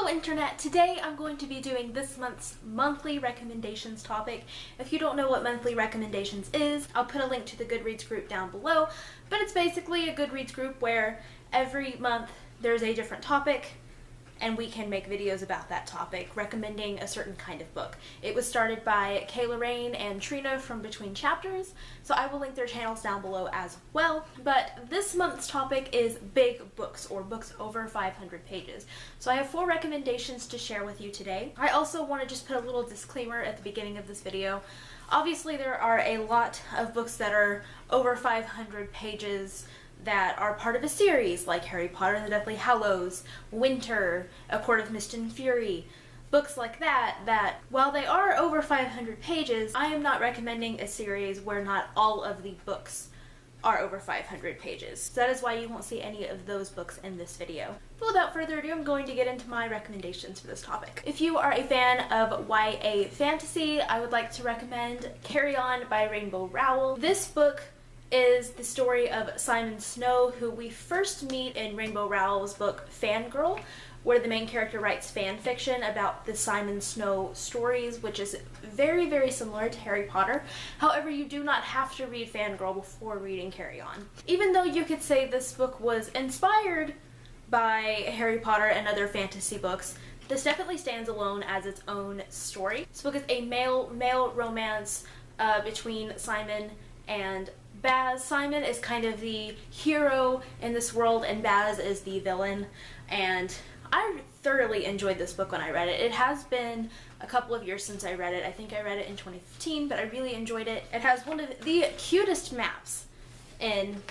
Internet! Today I'm going to be doing this month's monthly recommendations topic. If you don't know what monthly recommendations is, I'll put a link to the Goodreads group down below, but it's basically a Goodreads group where every month there's a different topic and we can make videos about that topic, recommending a certain kind of book. It was started by Kayla Rain and Trina from Between Chapters, so I will link their channels down below as well. But this month's topic is big books, or books over 500 pages. So I have 4 recommendations to share with you today. I also want to just put a little disclaimer at the beginning of this video. Obviously there are a lot of books that are over 500 pages that are part of a series, like Harry Potter and the Deathly Hallows, Winter, A Court of Mist and Fury, books like that, while they are over 500 pages, I am not recommending a series where not all of the books are over 500 pages. So that is why you won't see any of those books in this video. But without further ado, I'm going to get into my recommendations for this topic. If you are a fan of YA fantasy, I would like to recommend Carry On by Rainbow Rowell. This book is the story of Simon Snow, who we first meet in Rainbow Rowell's book Fangirl, where the main character writes fan fiction about the Simon Snow stories, which is very, very similar to Harry Potter. However, you do not have to read Fangirl before reading Carry On. Even though you could say this book was inspired by Harry Potter and other fantasy books, this definitely stands alone as its own story. This book is a male romance between Simon and Baz. Simon is kind of the hero in this world and Baz is the villain, and I thoroughly enjoyed this book when I read it. It has been a couple of years since I read it. I think I read it in 2015, but I really enjoyed it. It has one of the cutest maps in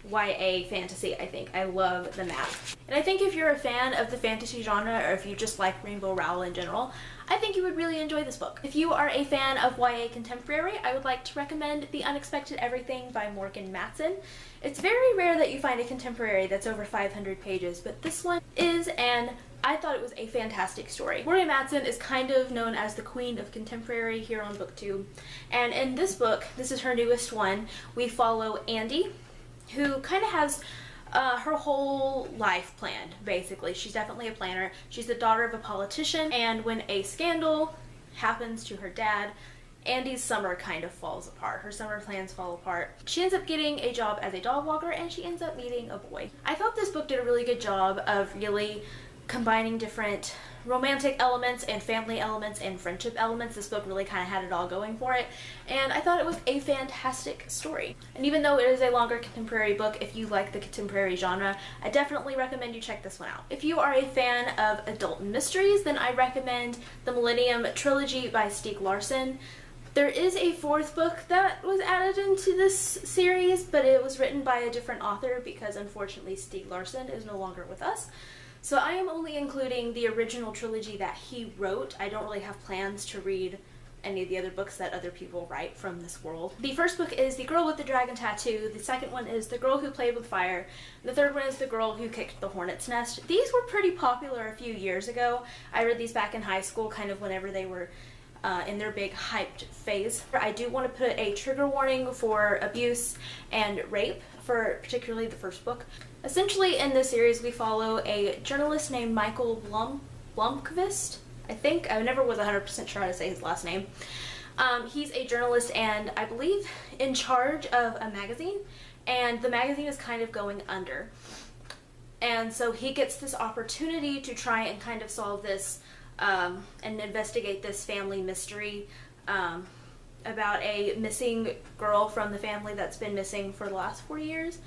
YA fantasy, I think. I love the map. And I think if you're a fan of the fantasy genre, or if you just like Rainbow Rowell in general, I think you would really enjoy this book. If you are a fan of YA contemporary, I would like to recommend The Unexpected Everything by Morgan Matson. It's very rare that you find a contemporary that's over 500 pages, but this one is, and I thought it was a fantastic story. Morgan Matson is kind of known as the queen of contemporary here on BookTube, and in this book, this is her newest one, we follow Andy, who kind of has her whole life planned, basically. She's definitely a planner. She's the daughter of a politician, and when a scandal happens to her dad, Andy's summer kind of falls apart. Her summer plans fall apart. She ends up getting a job as a dog walker, and she ends up meeting a boy. I thought this book did a really good job of really combining different romantic elements and family elements and friendship elements. This book really kind of had it all going for it, and I thought it was a fantastic story. And even though it is a longer contemporary book, if you like the contemporary genre, I definitely recommend you check this one out. If you are a fan of adult mysteries, then I recommend the Millennium Trilogy by Stieg Larsson. There is a 4th book that was added into this series, but it was written by a different author because unfortunately Stieg Larsson is no longer with us. So I am only including the original trilogy that he wrote. I don't really have plans to read any of the other books that other people write from this world. The first book is The Girl with the Dragon Tattoo, the second one is The Girl Who Played with Fire, the third one is The Girl Who Kicked the Hornet's Nest. These were pretty popular a few years ago. I read these back in high school, kind of whenever they were in their big hyped phase. I do want to put a trigger warning for abuse and rape for particularly the first book. Essentially in this series we follow a journalist named Michael Blomkvist. I think, I never was 100% sure how to say his last name. He's a journalist and I believe in charge of a magazine, and the magazine is kind of going under. And so he gets this opportunity to try and kind of solve this and investigate this family mystery about a missing girl from the family that's been missing for the last 4 years.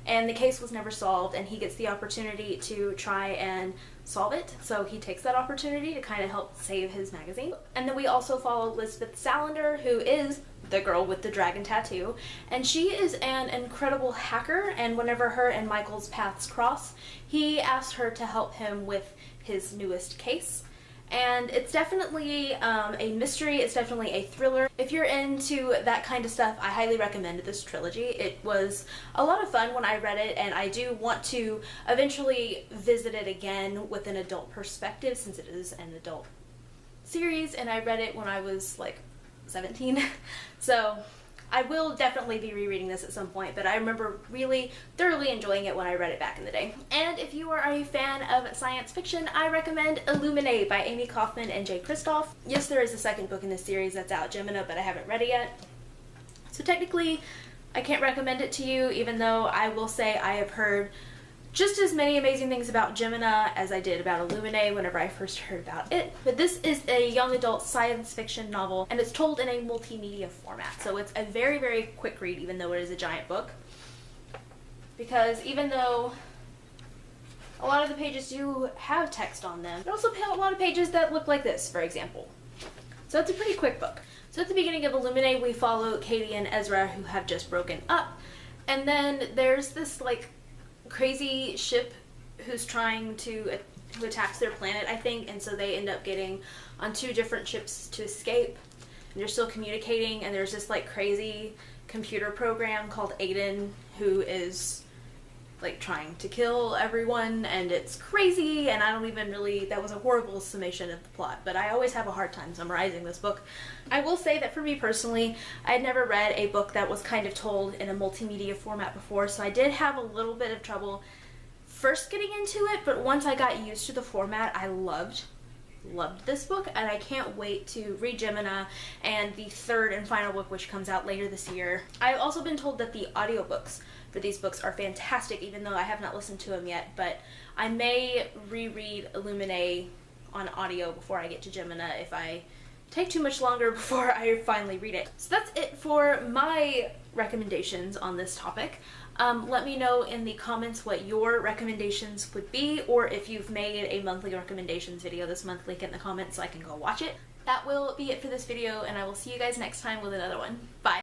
And the case was never solved, and he gets the opportunity to try and solve it. So he takes that opportunity to kind of help save his magazine. And then we also follow Elizabeth Salander, who is the girl with the dragon tattoo. And she is an incredible hacker, and whenever her and Michael's paths cross, he asks her to help him with his newest case. And it's definitely a mystery, it's definitely a thriller. If you're into that kind of stuff, I highly recommend this trilogy. It was a lot of fun when I read it, and I do want to eventually visit it again with an adult perspective since it is an adult series, and I read it when I was like 17. So I will definitely be rereading this at some point, but I remember really thoroughly enjoying it when I read it back in the day. And if you are a fan of science fiction, I recommend Illuminated by Amy Kaufman and Jay Kristoff. Yes, there is a second book in this series that's out, Gemina, but I haven't read it yet. So technically, I can't recommend it to you, even though I will say I have heard just as many amazing things about Gemina as I did about Illuminated whenever I first heard about it. But this is a young adult science fiction novel, and it's told in a multimedia format. So it's a very, very quick read, even though it is a giant book. Because even though a lot of the pages do have text on them, there are also a lot of pages that look like this, for example. So it's a pretty quick book. So at the beginning of Illuminated, we follow Katie and Ezra, who have just broken up. And then there's this, like, crazy ship who attacks their planet, I think, and so they end up getting on 2 different ships to escape, and they're still communicating, and there's this like crazy computer program called Aiden who is like trying to kill everyone, and it's crazy, and I don't even really, that was a horrible summation of the plot, but I always have a hard time summarizing this book. I will say that for me personally, I had never read a book that was kind of told in a multimedia format before, so I did have a little bit of trouble first getting into it, but once I got used to the format, I loved this book, and I can't wait to read Gemina and the 3rd and final book, which comes out later this year. I've also been told that the audiobooks for these books are fantastic, even though I have not listened to them yet, but I may reread Illuminated on audio before I get to Gemina if I take too much longer before I finally read it. So that's it for my recommendations on this topic. Let me know in the comments what your recommendations would be, or if you've made a monthly recommendations video this month, link it in the comments so I can go watch it. That will be it for this video, and I will see you guys next time with another one. Bye!